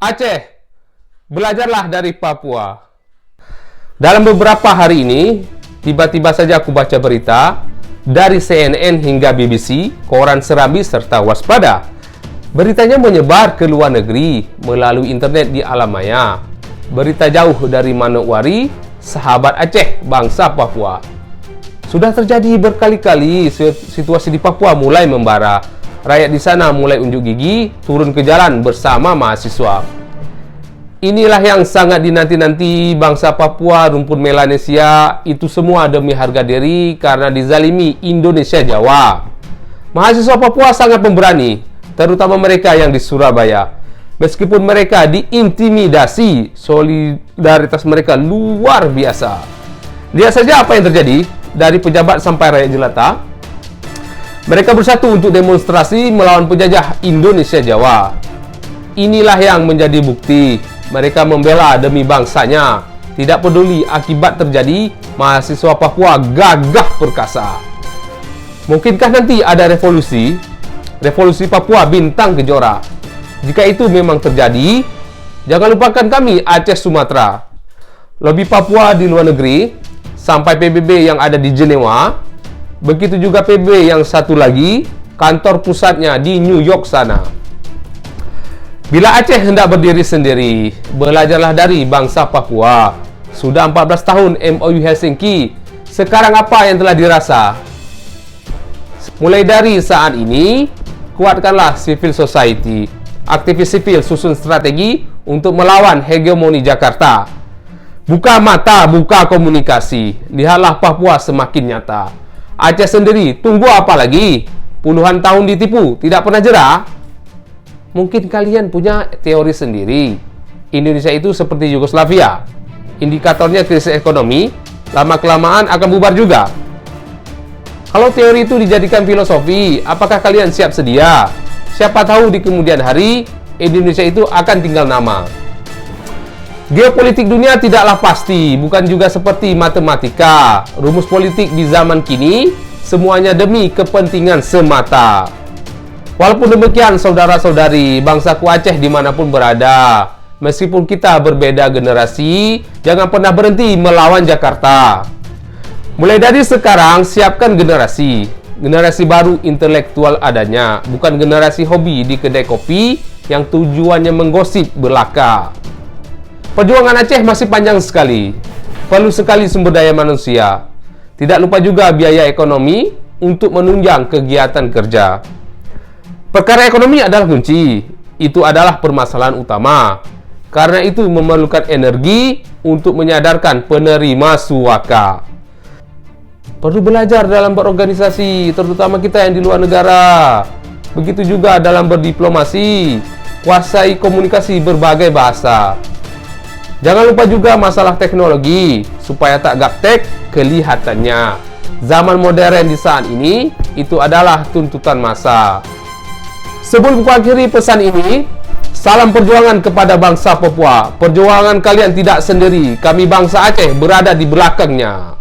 Aceh, belajarlah dari Papua. Dalam beberapa hari ini, tiba-tiba saja aku baca berita dari CNN hingga BBC, koran Serambi serta Waspada. Beritanya menyebar ke luar negeri melalui internet di alam maya. Berita jauh dari Manokwari, sahabat Aceh, bangsa Papua. Sudah terjadi berkali-kali situasi di Papua mulai membara. Rakyat di sana mulai unjuk gigi, turun ke jalan bersama mahasiswa. Inilah yang sangat dinanti-nanti bangsa Papua, rumpun Melanesia, itu semua demi harga diri karena dizalimi Indonesia Jawa. Mahasiswa Papua sangat pemberani, terutama mereka yang di Surabaya. Meskipun mereka diintimidasi, solidaritas mereka luar biasa. Lihat saja apa yang terjadi dari pejabat sampai rakyat jelata. Mereka bersatu untuk demonstrasi melawan penjajah Indonesia Jawa. Inilah yang menjadi bukti mereka membela demi bangsanya. Tidak peduli akibat terjadi, mahasiswa Papua gagah perkasa. Mungkinkah nanti ada revolusi Papua bintang kejora? Jika itu memang terjadi, jangan lupakan kami Aceh Sumatera. Lobi Papua di luar negeri, sampai PBB yang ada di Jenewa. Begitu juga PB yang satu lagi, kantor pusatnya di New York sana. Bila Aceh hendak berdiri sendiri, belajarlah dari bangsa Papua. Sudah 14 tahun MOU Helsinki. Sekarang apa yang telah dirasa? Mulai dari saat ini, kuatkanlah civil society. Aktivis sipil susun strategi untuk melawan hegemoni Jakarta. Buka mata, buka komunikasi. Lihatlah Papua semakin nyata. Aceh sendiri, tunggu apa lagi? Puluhan tahun ditipu, tidak pernah jera? Mungkin kalian punya teori sendiri. Indonesia itu seperti Yugoslavia. Indikatornya krisis ekonomi, lama-kelamaan akan bubar juga. Kalau teori itu dijadikan filosofi, apakah kalian siap sedia? Siapa tahu di kemudian hari, Indonesia itu akan tinggal nama. Geopolitik dunia tidaklah pasti, bukan juga seperti matematika. Rumus politik di zaman kini, semuanya demi kepentingan semata. Walaupun demikian, saudara-saudari, bangsaku Aceh dimanapun berada, meskipun kita berbeda generasi, jangan pernah berhenti melawan Jakarta. Mulai dari sekarang, siapkan generasi. Generasi baru intelektual adanya, bukan generasi hobi di kedai kopi yang tujuannya menggosip belaka. Perjuangan Aceh masih panjang sekali. Perlu sekali sumber daya manusia. Tidak lupa juga biaya ekonomi untuk menunjang kegiatan kerja. Perkara ekonomi adalah kunci. Itu adalah permasalahan utama. Karena itu memerlukan energi untuk menyadarkan penerima suaka. Perlu belajar dalam berorganisasi, terutama kita yang di luar negara. Begitu juga dalam berdiplomasi. Kuasai komunikasi berbagai bahasa. Jangan lupa juga masalah teknologi, supaya tak gaptek kelihatannya. Zaman modern di saat ini, itu adalah tuntutan masa. Sebelum kuakhiri pesan ini, salam perjuangan kepada bangsa Papua. Perjuangan kalian tidak sendiri, kami bangsa Aceh berada di belakangnya.